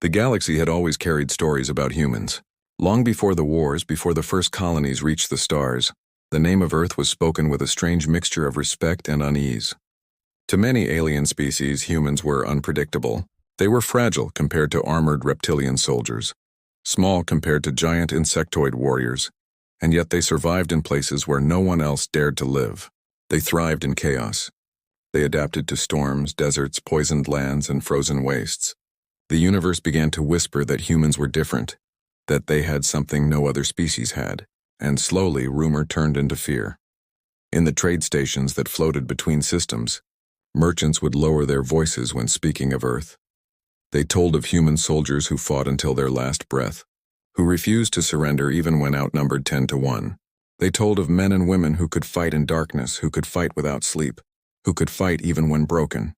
The galaxy had always carried stories about humans. Long before the wars, before the first colonies reached the stars, the name of Earth was spoken with a strange mixture of respect and unease. To many alien species, humans were unpredictable. They were fragile compared to armored reptilian soldiers, small compared to giant insectoid warriors, and yet they survived in places where no one else dared to live. They thrived in chaos. They adapted to storms, deserts, poisoned lands, and frozen wastes. The universe began to whisper that humans were different, that they had something no other species had, and slowly rumor turned into fear. In the trade stations that floated between systems, merchants would lower their voices when speaking of Earth. They told of human soldiers who fought until their last breath, who refused to surrender even when outnumbered 10 to 1. They told of men and women who could fight in darkness, who could fight without sleep, who could fight even when broken.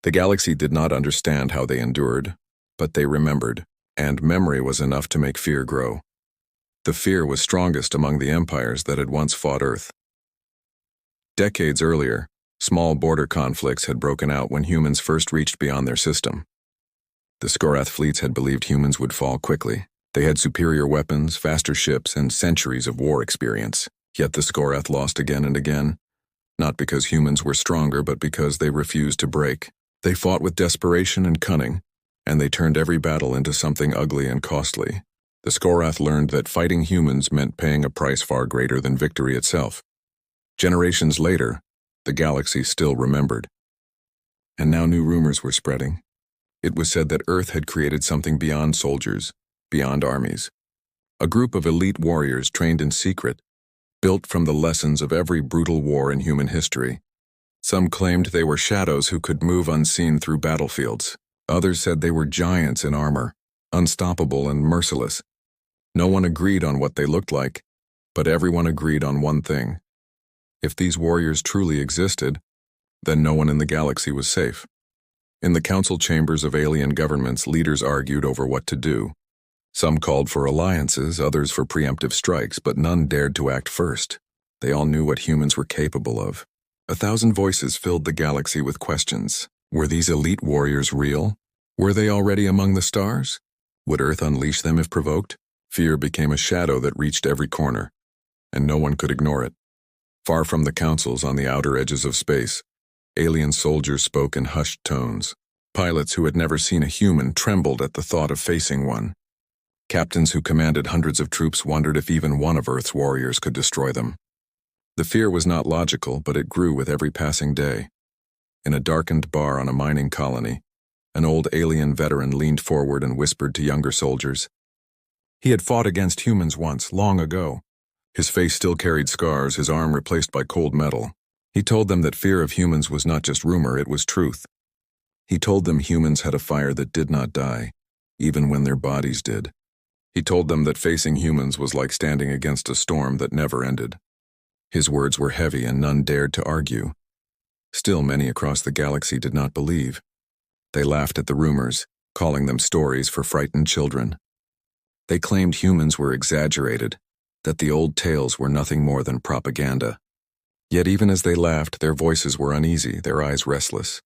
The galaxy did not understand how they endured, but they remembered, and memory was enough to make fear grow. The fear was strongest among the empires that had once fought Earth. Decades earlier, small border conflicts had broken out when humans first reached beyond their system. The Skorath fleets had believed humans would fall quickly. They had superior weapons, faster ships, and centuries of war experience. Yet the Skorath lost again and again, not because humans were stronger, but because they refused to break. They fought with desperation and cunning, and they turned every battle into something ugly and costly. The Skorath learned that fighting humans meant paying a price far greater than victory itself. Generations later, the galaxy still remembered. And now new rumors were spreading. It was said that Earth had created something beyond soldiers, beyond armies. A group of elite warriors trained in secret, built from the lessons of every brutal war in human history. Some claimed they were shadows who could move unseen through battlefields. Others said they were giants in armor, unstoppable and merciless. No one agreed on what they looked like, but everyone agreed on one thing. If these warriors truly existed, then no one in the galaxy was safe. In the council chambers of alien governments, leaders argued over what to do. Some called for alliances, others for preemptive strikes, but none dared to act first. They all knew what humans were capable of. 1,000 voices filled the galaxy with questions. Were these elite warriors real? Were they already among the stars? Would Earth unleash them if provoked? Fear became a shadow that reached every corner, and no one could ignore it. Far from the councils on the outer edges of space, alien soldiers spoke in hushed tones. Pilots who had never seen a human trembled at the thought of facing one. Captains who commanded hundreds of troops wondered if even one of Earth's warriors could destroy them. The fear was not logical, but it grew with every passing day. In a darkened bar on a mining colony, an old alien veteran leaned forward and whispered to younger soldiers. He had fought against humans once, long ago. His face still carried scars, his arm replaced by cold metal. He told them that fear of humans was not just rumor, it was truth. He told them humans had a fire that did not die, even when their bodies did. He told them that facing humans was like standing against a storm that never ended. His words were heavy and none dared to argue. Still, many across the galaxy did not believe. They laughed at the rumors, calling them stories for frightened children. They claimed humans were exaggerated, that the old tales were nothing more than propaganda. Yet even as they laughed, their voices were uneasy, their eyes restless.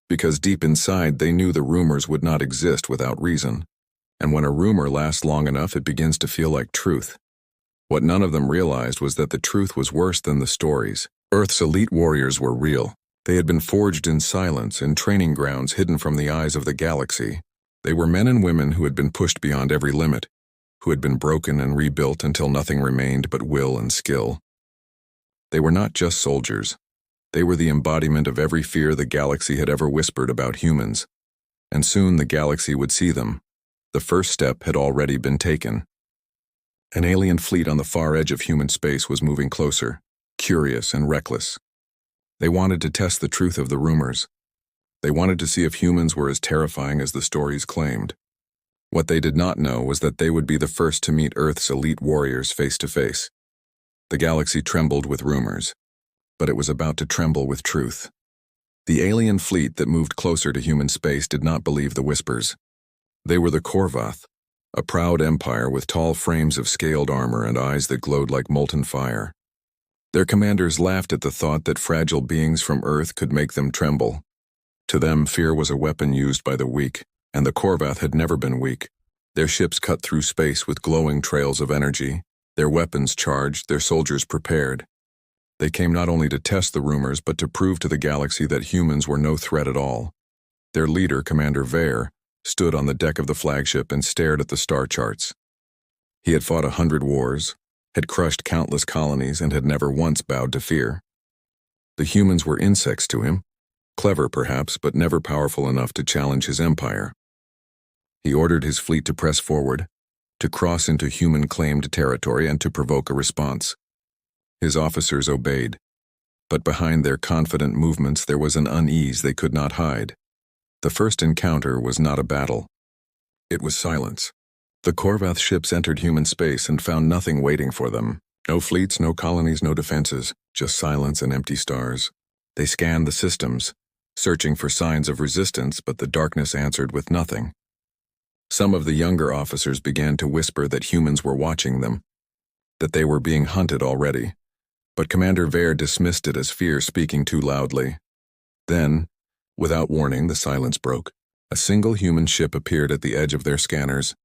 Because deep inside, they knew the rumors would not exist without reason. And when a rumor lasts long enough, it begins to feel like truth. What none of them realized was that the truth was worse than the stories. Earth's elite warriors were real. They had been forged in silence, in training grounds hidden from the eyes of the galaxy. They were men and women who had been pushed beyond every limit, who had been broken and rebuilt until nothing remained but will and skill. They were not just soldiers. They were the embodiment of every fear the galaxy had ever whispered about humans. And soon the galaxy would see them. The first step had already been taken. An alien fleet on the far edge of human space was moving closer, curious and reckless. They wanted to test the truth of the rumors. They wanted to see if humans were as terrifying as the stories claimed. What they did not know was that they would be the first to meet Earth's elite warriors face to face. The galaxy trembled with rumors, but it was about to tremble with truth. The alien fleet that moved closer to human space did not believe the whispers. They were the Korvath, a proud empire with tall frames of scaled armor and eyes that glowed like molten fire. Their commanders laughed at the thought that fragile beings from Earth could make them tremble. To them, fear was a weapon used by the weak, And the Korvath had never been weak. Their ships cut through space with glowing trails of energy, their weapons charged, their soldiers prepared. They came not only to test the rumors, but to prove to the galaxy that humans were no threat at all. Their leader, Commander Vare, stood on the deck of the flagship and stared at the star charts. He had fought 100 wars, had crushed countless colonies, and had never once bowed to fear. The humans were insects to him, clever perhaps, but never powerful enough to challenge his empire. He ordered his fleet to press forward, to cross into human-claimed territory and to provoke a response. His officers obeyed, but behind their confident movements there was an unease they could not hide. The first encounter was not a battle. It was silence. The Korvath ships entered human space and found nothing waiting for them. No fleets, no colonies, no defenses, just silence and empty stars. They scanned the systems, searching for signs of resistance, but the darkness answered with nothing. Some of the younger officers began to whisper that humans were watching them, that they were being hunted already. But Commander Vare dismissed it as fear speaking too loudly. Then, without warning, the silence broke. A single human ship appeared at the edge of their scanners.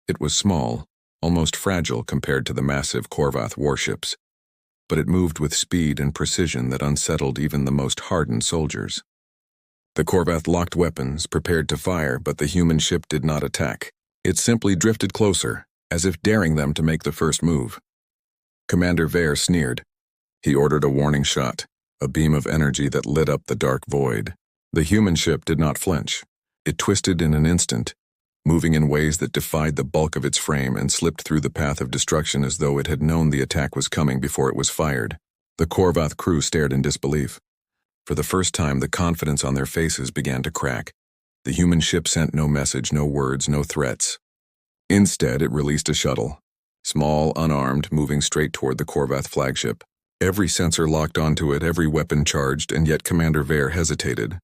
It was small, almost fragile compared to the massive Korvath warships, but it moved with speed and precision that unsettled even the most hardened soldiers. The Korvath locked weapons, prepared to fire, but the human ship did not attack. It simply drifted closer, as if daring them to make the first move. Commander Vare sneered. He ordered a warning shot, a beam of energy that lit up the dark void. The human ship did not flinch. It twisted in an instant, moving in ways that defied the bulk of its frame and slipped through the path of destruction as though it had known the attack was coming before it was fired. The Korvath crew stared in disbelief. For the first time, the confidence on their faces began to crack. The human ship sent no message, no words, no threats. Instead, it released a shuttle, small, unarmed, moving straight toward the Korvath flagship. Every sensor locked onto it, every weapon charged, and yet Commander Vare hesitated.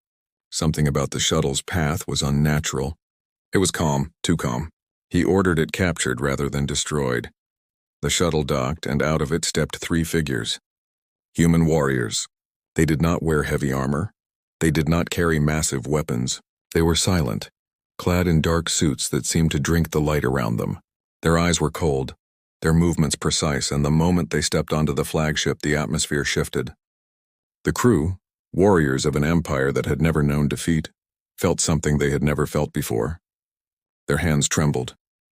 Something about the shuttle's path was unnatural. It was calm, too calm. He ordered it captured rather than destroyed. The shuttle docked, and out of it stepped 3 figures. Human warriors. They did not wear heavy armor. They did not carry massive weapons. They were silent, clad in dark suits that seemed to drink the light around them. Their eyes were cold, their movements precise, and the moment they stepped onto the flagship, the atmosphere shifted. The crew, warriors of an empire that had never known defeat, felt something they had never felt before. Their hands trembled.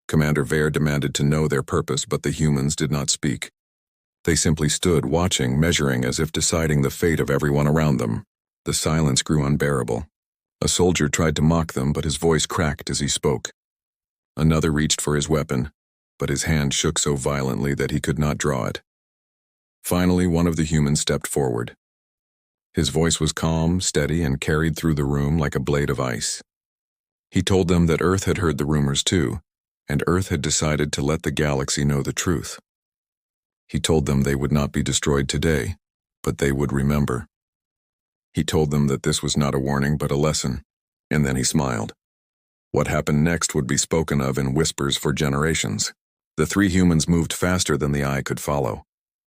Commander Vare demanded to know their purpose, but the humans did not speak. They simply stood, watching, measuring, as if deciding the fate of everyone around them. The silence grew unbearable. A soldier tried to mock them, but his voice cracked as he spoke. Another reached for his weapon, but his hand shook so violently that he could not draw it. Finally, one of the humans stepped forward. His voice was calm, steady, and carried through the room like a blade of ice. He told them that Earth had heard the rumors too, and Earth had decided to let the galaxy know the truth. He told them they would not be destroyed today, but they would remember. He told them that this was not a warning but a lesson, and then he smiled. What happened next would be spoken of in whispers for generations. The 3 humans moved faster than the eye could follow.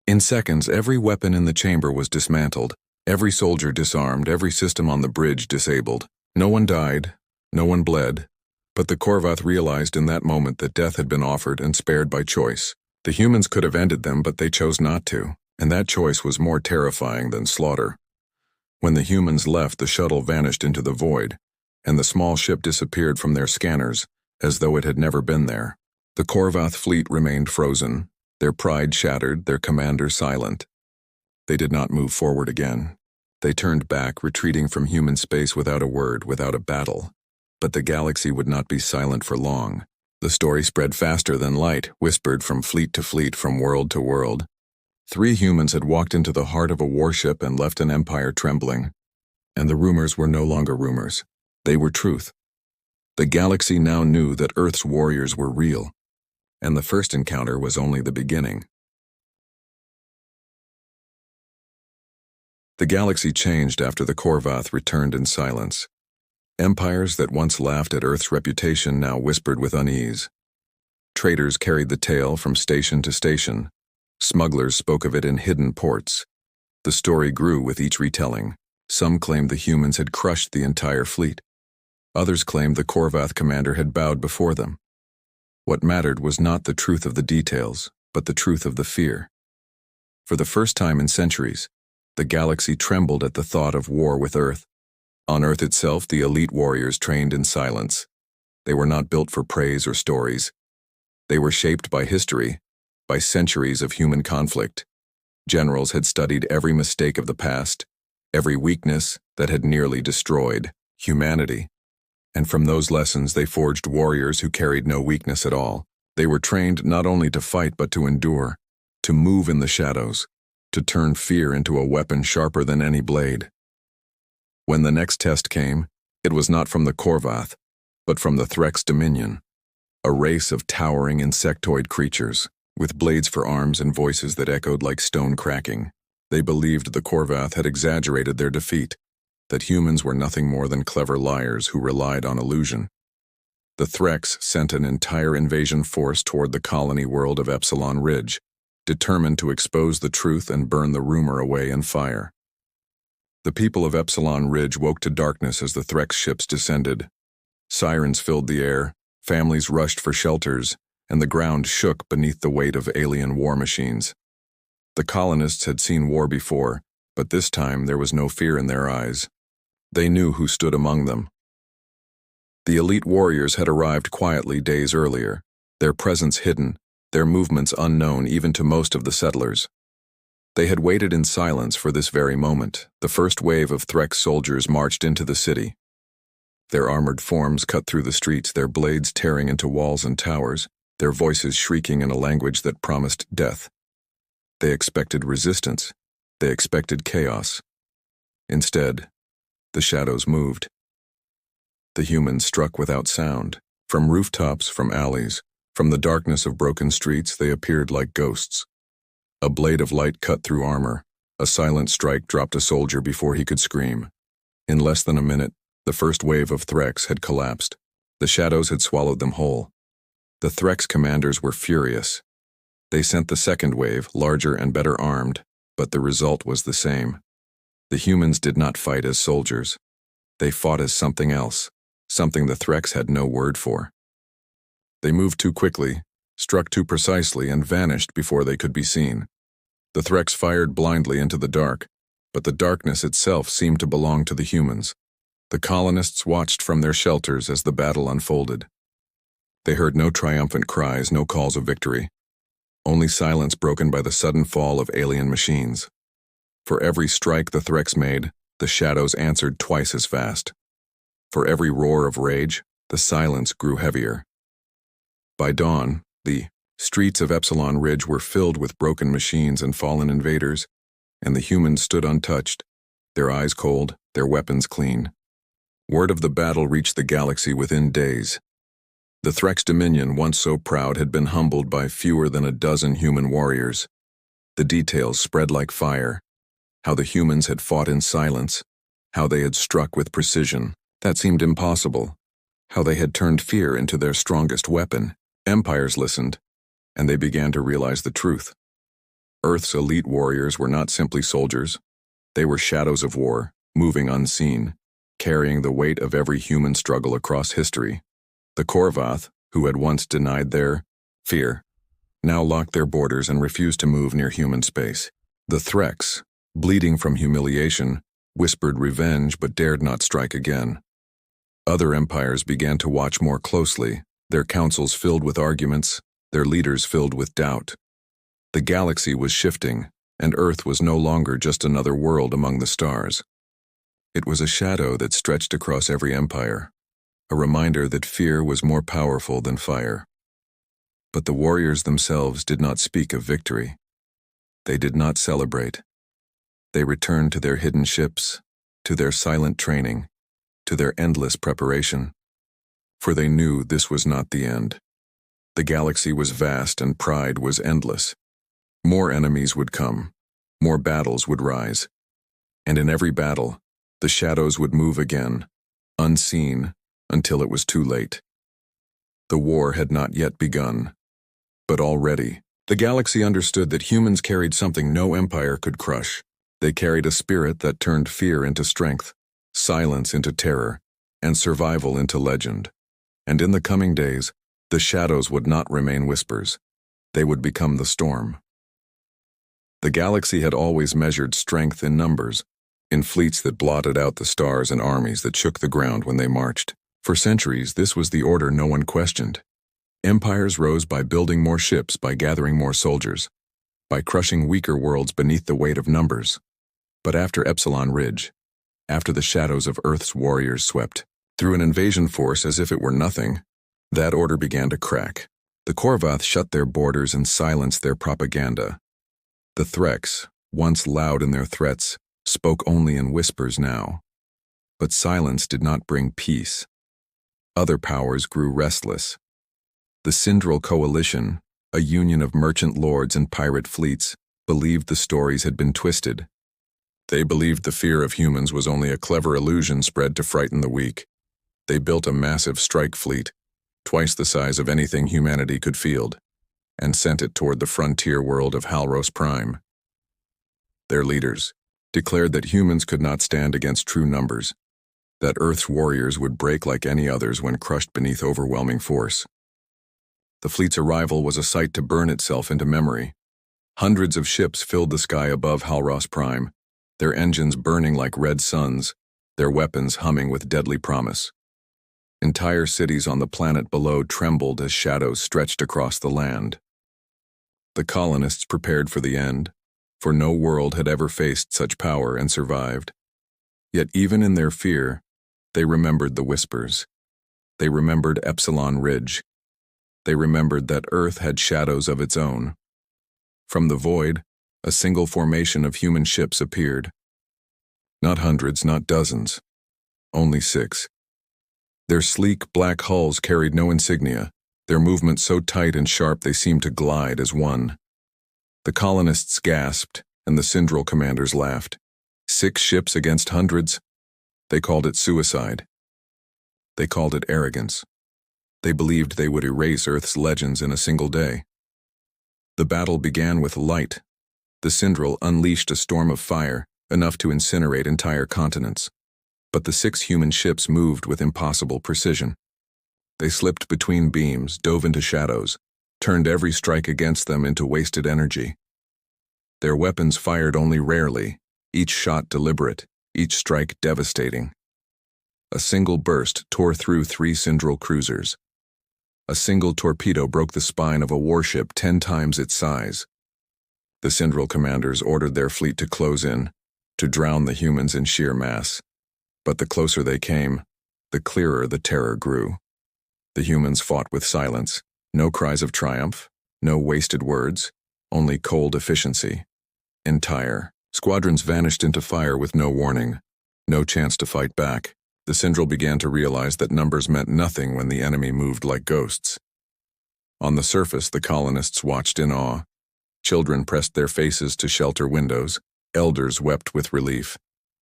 In seconds, every weapon in the chamber was dismantled, every soldier disarmed, every system on the bridge disabled. No one died, no one bled, but the Korvath realized in that moment that death had been offered and spared by choice. The humans could have ended them, but they chose not to, and that choice was more terrifying than slaughter. When the humans left, the shuttle vanished into the void, and the small ship disappeared from their scanners, as though it had never been there. The Korvath fleet remained frozen, their pride shattered, their commander silent. They did not move forward again. They turned back, retreating from human space without a word, without a battle. But the galaxy would not be silent for long. The story spread faster than light, whispered from fleet to fleet, from world to world. 3 humans had walked into the heart of a warship and left an empire trembling. And the rumors were no longer rumors. They were truth. The galaxy now knew that Earth's warriors were real, and the first encounter was only the beginning. The galaxy changed after the Korvath returned in silence. Empires that once laughed at Earth's reputation now whispered with unease. Traders carried the tale from station to station. Smugglers spoke of it in hidden ports. The story grew with each retelling. Some claimed the humans had crushed the entire fleet. Others claimed the Korvath commander had bowed before them. What mattered was not the truth of the details, but the truth of the fear. For the first time in centuries, the galaxy trembled at the thought of war with Earth. On Earth itself, the elite warriors trained in silence. They were not built for praise or stories. They were shaped by history, by centuries of human conflict. Generals had studied every mistake of the past, every weakness that had nearly destroyed humanity. And from those lessons they forged warriors who carried no weakness at all. They were trained not only to fight but to endure, to move in the shadows, to turn fear into a weapon sharper than any blade. When the next test came, it was not from the Korvath, but from the Threx Dominion, a race of towering insectoid creatures, with blades for arms and voices that echoed like stone cracking. They believed the Korvath had exaggerated their defeat, that humans were nothing more than clever liars who relied on illusion. The Threx sent an entire invasion force toward the colony world of Epsilon Ridge, determined to expose the truth and burn the rumor away in fire. The people of Epsilon Ridge woke to darkness as the Threx ships descended. Sirens filled the air, families rushed for shelters, and the ground shook beneath the weight of alien war machines. The colonists had seen war before, but this time there was no fear in their eyes. They knew who stood among them. The elite warriors had arrived quietly days earlier, their presence hidden, their movements unknown even to most of the settlers. They had waited in silence for this very moment. The first wave of Threx soldiers marched into the city. Their armored forms cut through the streets, their blades tearing into walls and towers, their voices shrieking in a language that promised death. They expected resistance. They expected chaos. Instead, the shadows moved. The humans struck without sound. From rooftops, from alleys, from the darkness of broken streets, they appeared like ghosts. A blade of light cut through armor. A silent strike dropped a soldier before he could scream. In less than a minute, the first wave of Threx had collapsed. The shadows had swallowed them whole. The Threx commanders were furious. They sent the second wave, larger and better armed, but the result was the same. The humans did not fight as soldiers. They fought as something else, something the Threx had no word for. They moved too quickly, struck too precisely, and vanished before they could be seen. The Threx fired blindly into the dark, but the darkness itself seemed to belong to the humans. The colonists watched from their shelters as the battle unfolded. They heard no triumphant cries, no calls of victory. Only silence broken by the sudden fall of alien machines. For every strike the Threx made, the shadows answered twice as fast. For every roar of rage, the silence grew heavier. By dawn, the streets of Epsilon Ridge were filled with broken machines and fallen invaders, and the humans stood untouched, their eyes cold, their weapons clean. Word of the battle reached the galaxy within days. The Threx Dominion, once so proud, had been humbled by fewer than a dozen human warriors. The details spread like fire. How the humans had fought in silence, how they had struck with precision. That seemed impossible. How they had turned fear into their strongest weapon. Empires listened, and they began to realize the truth. Earth's elite warriors were not simply soldiers. They were shadows of war, moving unseen, carrying the weight of every human struggle across history. The Korvath, who had once denied their fear, now locked their borders and refused to move near human space. The Threx, bleeding from humiliation, whispered revenge but dared not strike again. Other empires began to watch more closely, their councils filled with arguments, their leaders filled with doubt. The galaxy was shifting, and Earth was no longer just another world among the stars. It was a shadow that stretched across every empire, a reminder that fear was more powerful than fire. But the warriors themselves did not speak of victory. They did not celebrate. They returned to their hidden ships, to their silent training, to their endless preparation. For they knew this was not the end. The galaxy was vast and pride was endless. More enemies would come, more battles would rise. And in every battle, the shadows would move again, unseen, until it was too late. The war had not yet begun, but already, the galaxy understood that humans carried something no empire could crush. They carried a spirit that turned fear into strength, silence into terror, and survival into legend. And in the coming days, the shadows would not remain whispers. They would become the storm. The galaxy had always measured strength in numbers, in fleets that blotted out the stars and armies that shook the ground when they marched. For centuries, this was the order no one questioned. Empires rose by building more ships, by gathering more soldiers, by crushing weaker worlds beneath the weight of numbers. But after Epsilon Ridge, after the shadows of Earth's warriors swept through an invasion force as if it were nothing, that order began to crack. The Korvath shut their borders and silenced their propaganda. The Threx, once loud in their threats, spoke only in whispers now. But silence did not bring peace. Other powers grew restless. The Syndral Coalition, a union of merchant lords and pirate fleets, believed the stories had been twisted. They believed the fear of humans was only a clever illusion spread to frighten the weak. They built a massive strike fleet, twice the size of anything humanity could field, and sent it toward the frontier world of Halros Prime. Their leaders declared that humans could not stand against true numbers, that Earth's warriors would break like any others when crushed beneath overwhelming force. The fleet's arrival was a sight to burn itself into memory. Hundreds of ships filled the sky above Halros Prime, their engines burning like red suns, their weapons humming with deadly promise. Entire cities on the planet below trembled as shadows stretched across the land. The colonists prepared for the end, for no world had ever faced such power and survived. Yet even in their fear, they remembered the whispers. They remembered Epsilon Ridge. They remembered that Earth had shadows of its own. From the void, a single formation of human ships appeared. Not hundreds, not dozens. Only 6. Their sleek, black hulls carried no insignia, their movements so tight and sharp they seemed to glide as one. The colonists gasped, and the Syndral commanders laughed. 6 ships against hundreds? They called it suicide. They called it arrogance. They believed they would erase Earth's legends in a single day. The battle began with light. The Syndral unleashed a storm of fire, enough to incinerate entire continents. But the 6 human ships moved with impossible precision. They slipped between beams, dove into shadows, turned every strike against them into wasted energy. Their weapons fired only rarely, each shot deliberate, each strike devastating. A single burst tore through 3 Syndral cruisers. A single torpedo broke the spine of a warship 10 times its size. The Syndral commanders ordered their fleet to close in, to drown the humans in sheer mass. But the closer they came, the clearer the terror grew. The humans fought with silence, no cries of triumph, no wasted words, only cold efficiency. Entire squadrons vanished into fire with no warning, no chance to fight back. The Syndral began to realize that numbers meant nothing when the enemy moved like ghosts. On the surface, the colonists watched in awe. Children pressed their faces to shelter windows, elders wept with relief,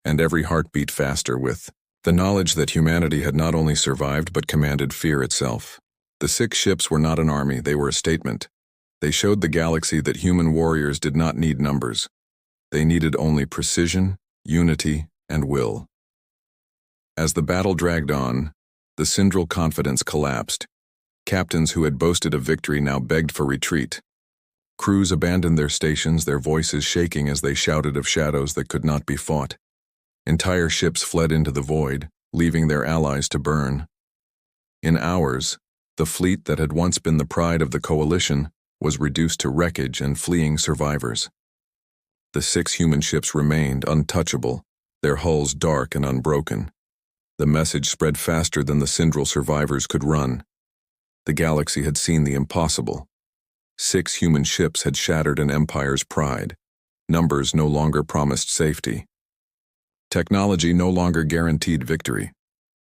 and every heart beat faster with the knowledge that humanity had not only survived but commanded fear itself. The 6 ships were not an army, they were a statement. They showed the galaxy that human warriors did not need numbers. They needed only precision, unity, and will. As the battle dragged on, the Syndral confidence collapsed. Captains who had boasted of victory now begged for retreat. Crews abandoned their stations, their voices shaking as they shouted of shadows that could not be fought. Entire ships fled into the void, leaving their allies to burn. In hours, the fleet that had once been the pride of the coalition was reduced to wreckage and fleeing survivors. The 6 human ships remained untouchable, their hulls dark and unbroken. The message spread faster than the Syndral survivors could run. The galaxy had seen the impossible. 6 human ships had shattered an empire's pride. Numbers no longer promised safety. Technology no longer guaranteed victory.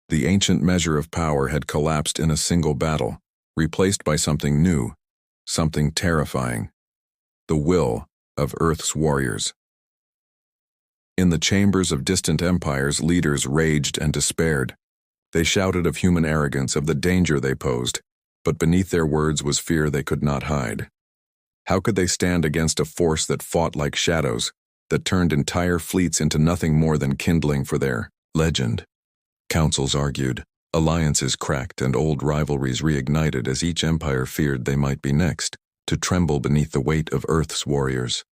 The ancient measure of power had collapsed in a single battle, replaced by something new, something terrifying. The will of Earth's warriors. In the chambers of distant empires, leaders raged and despaired. They shouted of human arrogance, of the danger they posed, but beneath their words was fear they could not hide. How could they stand against a force that fought like shadows, that turned entire fleets into nothing more than kindling for their legend? Councils argued. Alliances cracked and old rivalries reignited as each empire feared they might be next to tremble beneath the weight of Earth's warriors.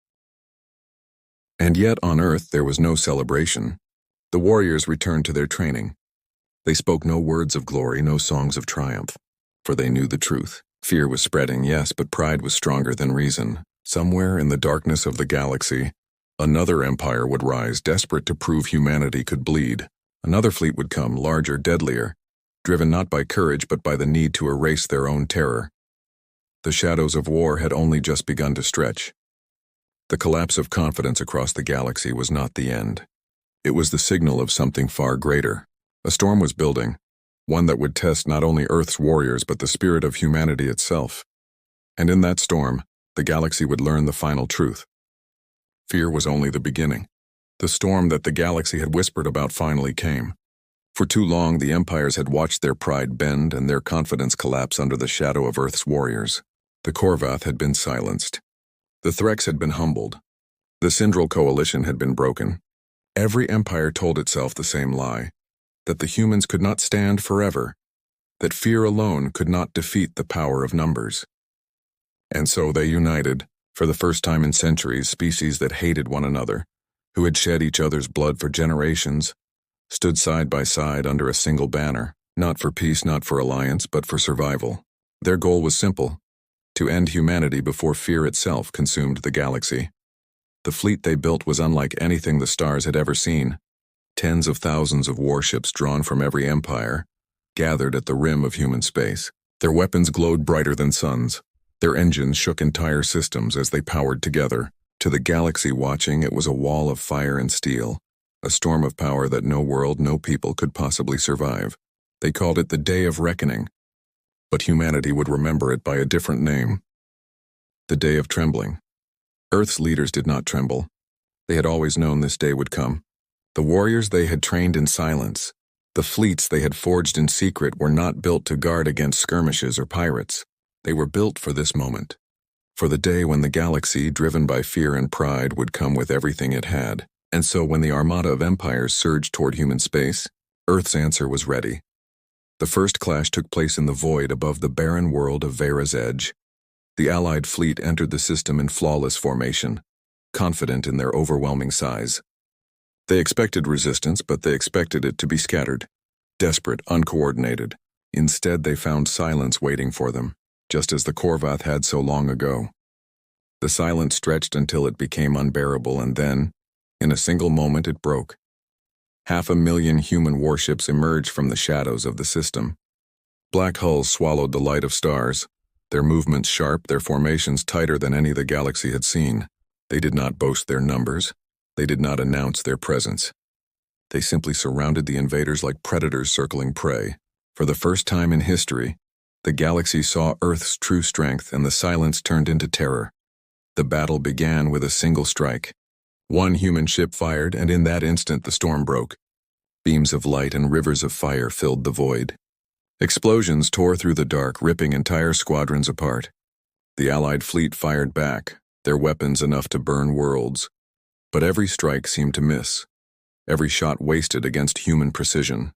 And yet on Earth there was no celebration. The warriors returned to their training. They spoke no words of glory, no songs of triumph, for they knew the truth. Fear was spreading, yes, but pride was stronger than reason. Somewhere in the darkness of the galaxy, another empire would rise, desperate to prove humanity could bleed. Another fleet would come, larger, deadlier, driven not by courage but by the need to erase their own terror. The shadows of war had only just begun to stretch. The collapse of confidence across the galaxy was not the end. It was the signal of something far greater. A storm was building, one that would test not only Earth's warriors but the spirit of humanity itself. And in that storm, the galaxy would learn the final truth. Fear was only the beginning. The storm that the galaxy had whispered about finally came. For too long, the empires had watched their pride bend and their confidence collapse under the shadow of Earth's warriors. The Korvath had been silenced. The Threx had been humbled. The Syndral coalition had been broken. Every empire told itself the same lie, that the humans could not stand forever, that fear alone could not defeat the power of numbers. And so they united, for the first time in centuries, species that hated one another, who had shed each other's blood for generations, stood side by side under a single banner, not for peace, not for alliance, but for survival. Their goal was simple: to end humanity before fear itself consumed the galaxy. The fleet they built was unlike anything the stars had ever seen. Tens of thousands of warships drawn from every empire, gathered at the rim of human space. Their weapons glowed brighter than suns. Their engines shook entire systems as they powered together. To the galaxy watching, it was a wall of fire and steel, a storm of power that no world, no people could possibly survive. They called it the Day of Reckoning, but humanity would remember it by a different name: the Day of Trembling. Earth's leaders did not tremble. They had always known this day would come. The warriors they had trained in silence, the fleets they had forged in secret, were not built to guard against skirmishes or pirates. They were built for this moment, for the day when the galaxy, driven by fear and pride, would come with everything it had. And so when the armada of empires surged toward human space, Earth's answer was ready. The first clash took place in the void above the barren world of Vera's edge. The Allied fleet entered the system in flawless formation, confident in their overwhelming size. They expected resistance, but they expected it to be scattered, desperate, uncoordinated. Instead, they found silence waiting for them, just as the Korvath had so long ago. The silence stretched until it became unbearable, and then, in a single moment, it broke. 500,000 human warships emerged from the shadows of the system. Black hulls swallowed the light of stars, their movements sharp, their formations tighter than any the galaxy had seen. They did not boast their numbers. They did not announce their presence. They simply surrounded the invaders like predators circling prey. For the first time in history, the galaxy saw Earth's true strength, and the silence turned into terror. The battle began with a single strike. One human ship fired, and in that instant the storm broke. Beams of light and rivers of fire filled the void. Explosions tore through the dark, ripping entire squadrons apart. The Allied fleet fired back, their weapons enough to burn worlds. But every strike seemed to miss, every shot wasted against human precision.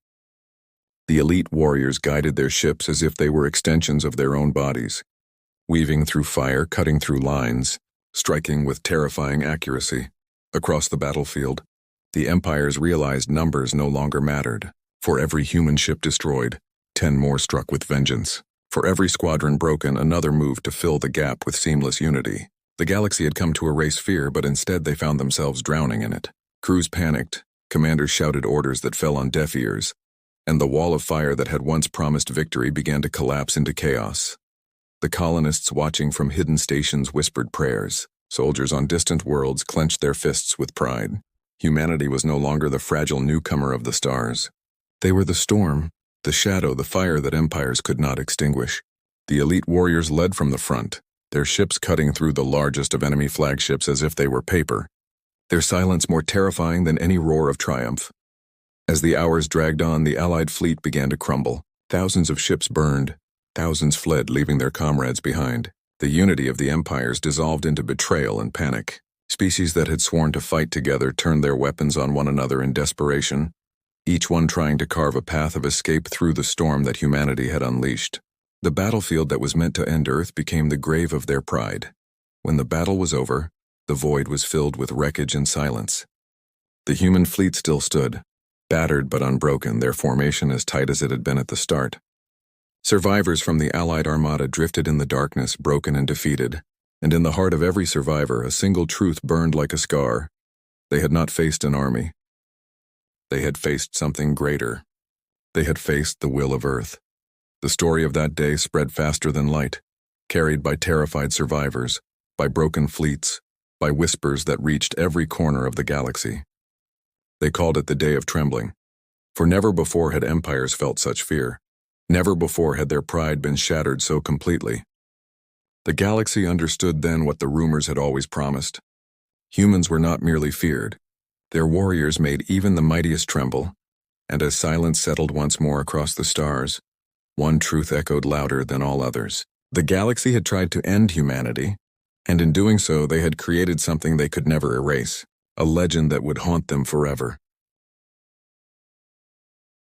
The elite warriors guided their ships as if they were extensions of their own bodies, weaving through fire, cutting through lines, striking with terrifying accuracy. Across the battlefield, the empires realized numbers no longer mattered. For every human ship destroyed, 10 more struck with vengeance. For every squadron broken, another moved to fill the gap with seamless unity. The galaxy had come to erase fear, but instead they found themselves drowning in it. Crews panicked, commanders shouted orders that fell on deaf ears, and the wall of fire that had once promised victory began to collapse into chaos. The colonists watching from hidden stations whispered prayers. Soldiers on distant worlds clenched their fists with pride. Humanity was no longer the fragile newcomer of the stars. They were the storm, the shadow, the fire that empires could not extinguish. The elite warriors led from the front, their ships cutting through the largest of enemy flagships as if they were paper, their silence more terrifying than any roar of triumph. As the hours dragged on, the Allied fleet began to crumble. Thousands of ships burned, thousands fled, leaving their comrades behind. The unity of the empires dissolved into betrayal and panic. Species that had sworn to fight together turned their weapons on one another in desperation. each one trying to carve a path of escape through the storm that humanity had unleashed. The battlefield that was meant to end Earth became the grave of their pride. When the battle was over, the void was filled with wreckage and silence. The human fleet still stood, battered but unbroken, their formation as tight as it had been at the start. Survivors from the Allied Armada drifted in the darkness, broken and defeated, and in the heart of every survivor, a single truth burned like a scar. They had not faced an army. They had faced something greater. They had faced the will of Earth. The story of that day spread faster than light, carried by terrified survivors, by broken fleets, by whispers that reached every corner of the galaxy. They called it the Day of Trembling, for never before had empires felt such fear. Never before had their pride been shattered so completely. The galaxy understood then what the rumors had always promised. Humans were not merely feared. Their warriors made even the mightiest tremble, and as silence settled once more across the stars, one truth echoed louder than all others. The galaxy had tried to end humanity, and in doing so they had created something they could never erase, a legend that would haunt them forever.